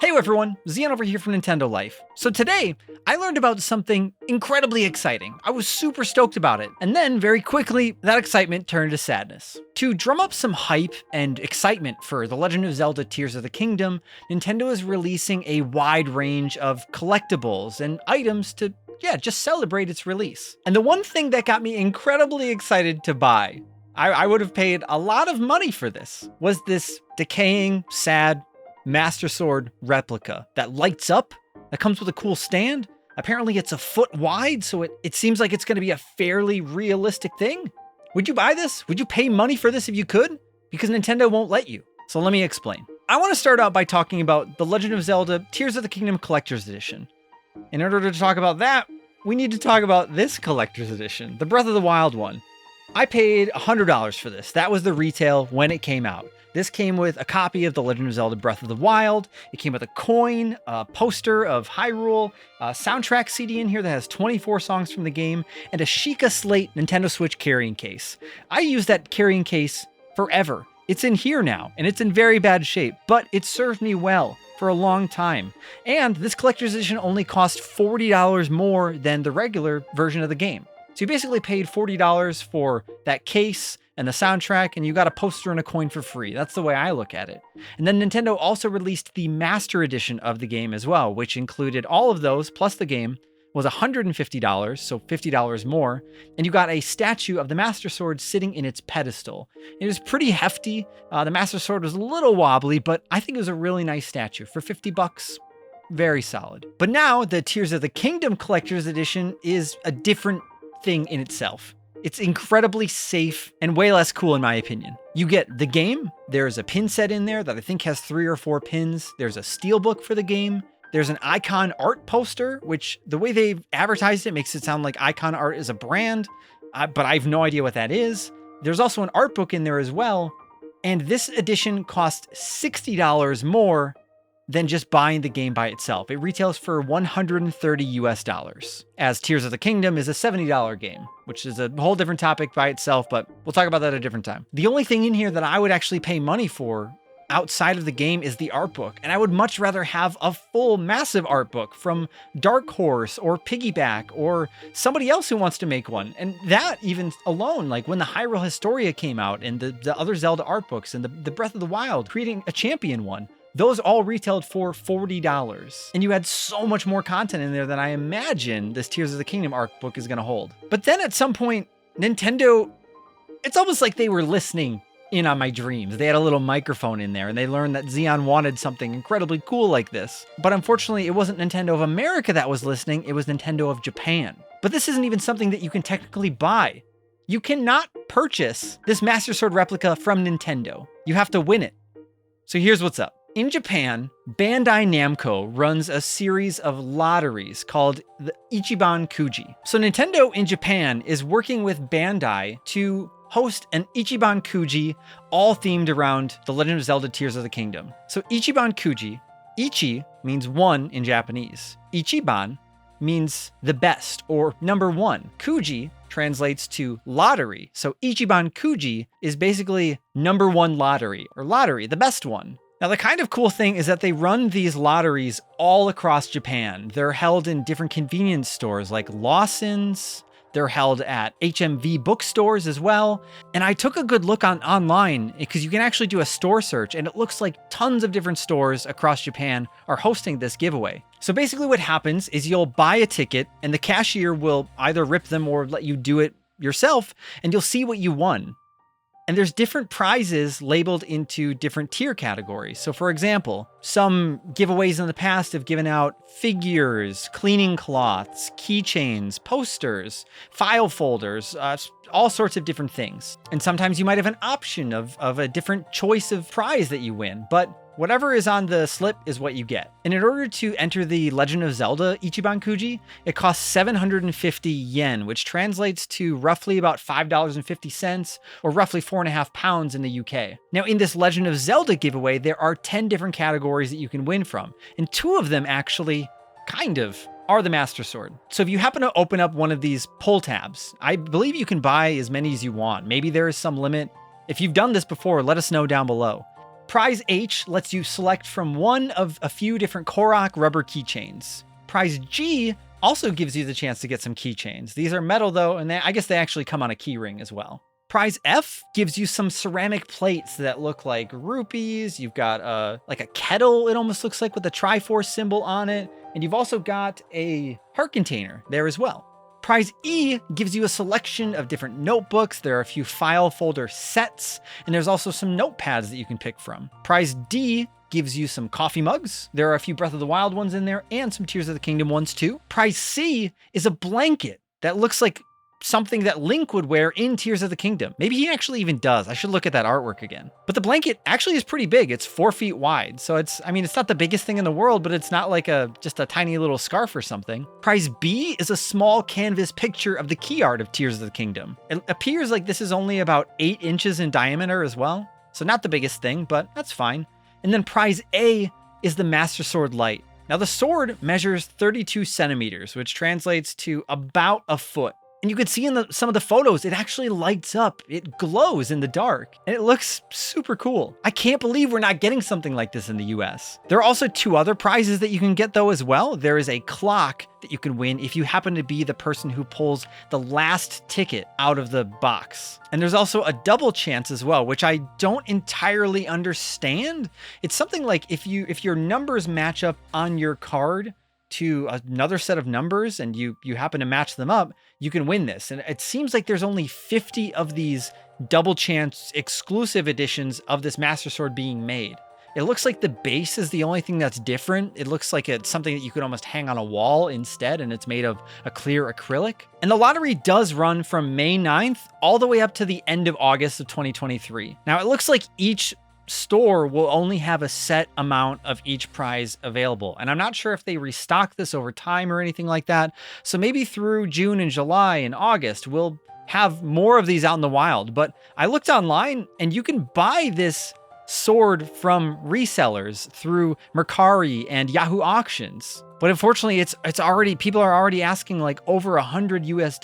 Hey everyone, Zion over here from Nintendo Life. So today, I learned about something incredibly exciting. I was super stoked about it. And then, very quickly, that excitement turned to sadness. To drum up some hype and excitement for The Legend of Zelda Tears of the Kingdom, Nintendo is releasing a wide range of collectibles and items to, just celebrate its release. And the one thing that got me incredibly excited to buy, I would have paid a lot of money for this, was this decaying, sad, Master Sword replica that lights up, that comes with a cool stand. Apparently it's a foot wide, so it seems like it's going to be a fairly realistic thing. Would you buy this? Would you pay money for this if you could? Because Nintendo won't let you. So let me explain. I want to start out by talking about The Legend of Zelda Tears of the Kingdom Collector's Edition. In order to talk about that, we need to talk about this Collector's Edition, the Breath of the Wild one. I paid $100 for this. That was the retail when it came out. This came with a copy of The Legend of Zelda Breath of the Wild. It came with a coin, a poster of Hyrule, a soundtrack CD in here that has 24 songs from the game, and a Sheikah Slate Nintendo Switch carrying case. I use that carrying case forever. It's in here now, and it's in very bad shape, but it served me well for a long time. And this collector's edition only cost $40 more than the regular version of the game. So you basically paid $40 for that case and the soundtrack, and you got a poster and a coin for free. That's the way I look at it. And then Nintendo also released the Master Edition of the game as well, which included all of those, plus the game, was $150, so $50 more, and you got a statue of the Master Sword sitting in its pedestal. It was pretty hefty. The Master Sword was a little wobbly, but I think it was a really nice statue. For $50, very solid. But now, the Tears of the Kingdom Collector's Edition is a different thing in itself. It's incredibly safe and way less cool in my opinion. You get the game, there's a pin set in there that I think has 3 or 4 pins, there's a steelbook for the game, there's an Icon Art poster, which the way they've advertised it makes it sound like Icon Art is a brand, but I have no idea what that is. There's also an art book in there as well, and this edition costs $60 more than just buying the game by itself. It retails for $130 US, as Tears of the Kingdom is a $70 game, which is a whole different topic by itself, but we'll talk about that at a different time. The only thing in here that I would actually pay money for outside of the game is the art book, and I would much rather have a full massive art book from Dark Horse or Piggyback or somebody else who wants to make one. And that even alone, like when the Hyrule Historia came out and the other Zelda art books and the Breath of the Wild, creating a champion one, those all retailed for $40. And you had so much more content in there than I imagine this Tears of the Kingdom art book is going to hold. But then at some point, Nintendo, it's almost like they were listening in on my dreams. They had a little microphone in there and they learned that Zion wanted something incredibly cool like this. But unfortunately, it wasn't Nintendo of America that was listening, it was Nintendo of Japan. But this isn't even something that you can technically buy. You cannot purchase this Master Sword replica from Nintendo. You have to win it. So here's what's up. In Japan, Bandai Namco runs a series of lotteries called the Ichiban Kuji. So Nintendo in Japan is working with Bandai to host an Ichiban Kuji, all themed around The Legend of Zelda Tears of the Kingdom. So Ichiban Kuji, Ichi means one in Japanese. Ichiban means the best or number one. Kuji translates to lottery. So Ichiban Kuji is basically number one lottery, or lottery, the best one. Now, the kind of cool thing is that they run these lotteries all across Japan. They're held in different convenience stores like Lawson's. They're held at HMV bookstores as well. And I took a good look online because you can actually do a store search and it looks like tons of different stores across Japan are hosting this giveaway. So basically what happens is you'll buy a ticket and the cashier will either rip them or let you do it yourself and you'll see what you won. And there's different prizes labeled into different tier categories. So for example, some giveaways in the past have given out figures, cleaning cloths, keychains, posters, file folders, all sorts of different things. And sometimes you might have an option of a different choice of prize that you win, but whatever is on the slip is what you get. And in order to enter the Legend of Zelda Ichiban Kuji, it costs 750 yen, which translates to roughly about $5.50 or roughly 4.5 pounds in the UK. Now, in this Legend of Zelda giveaway, there are 10 different categories that you can win from, and 2 of them actually are the Master Sword. So if you happen to open up one of these pull tabs, I believe you can buy as many as you want. Maybe there is some limit. If you've done this before, let us know down below. Prize H lets you select from one of a few different Korok rubber keychains. Prize G also gives you the chance to get some keychains. These are metal though, and I guess they actually come on a key ring as well. Prize F gives you some ceramic plates that look like rupees. You've got like a kettle, it almost looks like, with a Triforce symbol on it. And you've also got a heart container there as well. Prize E gives you a selection of different notebooks. There are a few file folder sets, and there's also some notepads that you can pick from. Prize D gives you some coffee mugs. There are a few Breath of the Wild ones in there and some Tears of the Kingdom ones too. Prize C is a blanket that looks like something that Link would wear in Tears of the Kingdom. Maybe he actually even does. I should look at that artwork again. But the blanket actually is pretty big. It's 4 feet wide. So it's not the biggest thing in the world, but it's not like just a tiny little scarf or something. Prize B is a small canvas picture of the key art of Tears of the Kingdom. It appears like this is only about 8 inches in diameter as well. So not the biggest thing, but that's fine. And then Prize A is the Master Sword Light. Now the sword measures 32 centimeters, which translates to about a foot. And you can see in some of the photos, it actually lights up. It glows in the dark, and it looks super cool. I can't believe we're not getting something like this in the US. There are also 2 other prizes that you can get though as well. There is a clock that you can win if you happen to be the person who pulls the last ticket out of the box. And there's also a double chance as well, which I don't entirely understand. It's something like if your numbers match up on your card to another set of numbers and you happen to match them up, you can win this. And it seems like there's only 50 of these double chance exclusive editions of this Master Sword being made. It looks like the base is the only thing that's different. It looks like it's something that you could almost hang on a wall instead, and it's made of a clear acrylic. And the lottery does run from May 9th all the way up to the end of August of 2023. Now it looks like each store will only have a set amount of each prize available. And I'm not sure if they restock this over time or anything like that. So maybe through June and July and August, we'll have more of these out in the wild. But I looked online and you can buy this sword from resellers through Mercari and Yahoo Auctions. But unfortunately, it's already, people are already asking like over $100 US.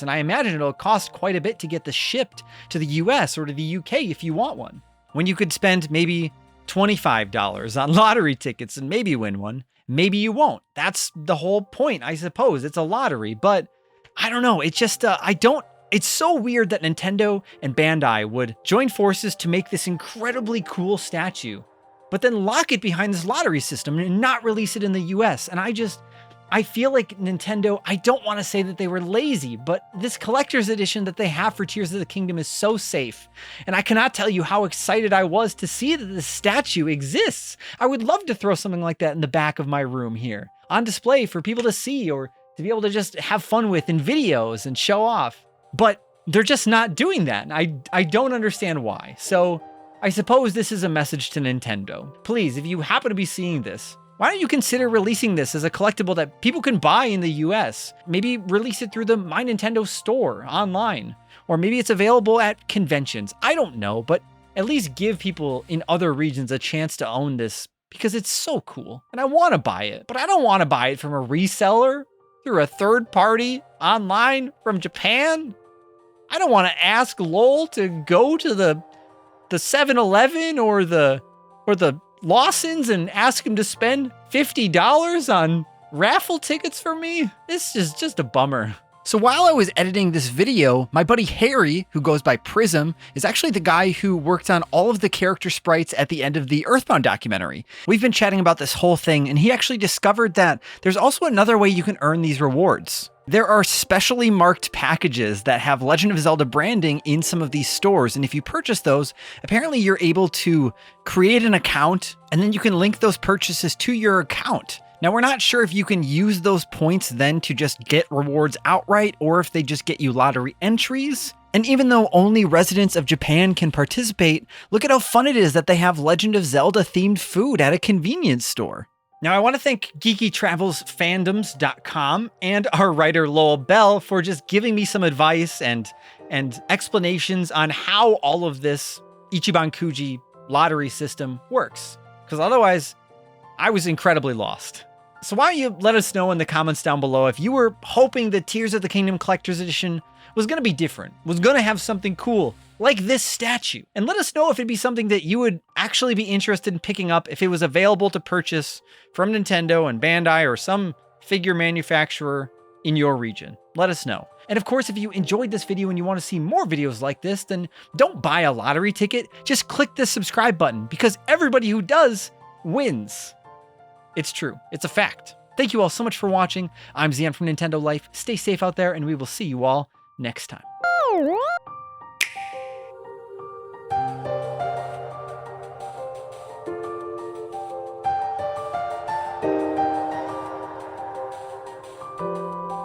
And I imagine it'll cost quite a bit to get this shipped to the US or to the UK if you want one. When you could spend maybe $25 on lottery tickets and maybe win one, maybe you won't. That's the whole point, I suppose. It's a lottery, but I don't know. It's just, it's so weird that Nintendo and Bandai would join forces to make this incredibly cool statue, but then lock it behind this lottery system and not release it in the US. And I feel like Nintendo, I don't want to say that they were lazy, but this collector's edition that they have for Tears of the Kingdom is so safe. And I cannot tell you how excited I was to see that this statue exists. I would love to throw something like that in the back of my room here on display for people to see or to be able to just have fun with in videos and show off. But they're just not doing that. And I don't understand why. So I suppose this is a message to Nintendo. Please, if you happen to be seeing this, why don't you consider releasing this as a collectible that people can buy in the US? Maybe release it through the My Nintendo store online, or maybe it's available at conventions. I don't know, but at least give people in other regions a chance to own this because it's so cool. And I want to buy it, but I don't want to buy it from a reseller through a third party online from Japan. I don't want to ask Lowell to go to the 7-Eleven or the Lawson's and ask him to spend $50 on raffle tickets for me. This is just a bummer. So while I was editing this video, my buddy Harry, who goes by Prism, is actually the guy who worked on all of the character sprites at the end of the Earthbound documentary. We've been chatting about this whole thing, and he actually discovered that there's also another way you can earn these rewards. There are specially marked packages that have Legend of Zelda branding in some of these stores, and if you purchase those, apparently you're able to create an account, and then you can link those purchases to your account. Now, we're not sure if you can use those points then to just get rewards outright, or if they just get you lottery entries. And even though only residents of Japan can participate, look at how fun it is that they have Legend of Zelda themed food at a convenience store. Now, I want to thank GeekyTravelsFandoms.com and our writer Lowell Bell for just giving me some advice and explanations on how all of this Ichiban Kuji lottery system works. Because otherwise, I was incredibly lost. So why don't you let us know in the comments down below if you were hoping the Tears of the Kingdom Collector's Edition was gonna be different, was gonna have something cool, like this statue. And let us know if it'd be something that you would actually be interested in picking up if it was available to purchase from Nintendo and Bandai or some figure manufacturer in your region. Let us know. And of course, if you enjoyed this video and you want to see more videos like this, then don't buy a lottery ticket. Just click the subscribe button, because everybody who does wins. It's true. It's a fact. Thank you all so much for watching. I'm Zion from Nintendo Life. Stay safe out there, and we will see you all next time.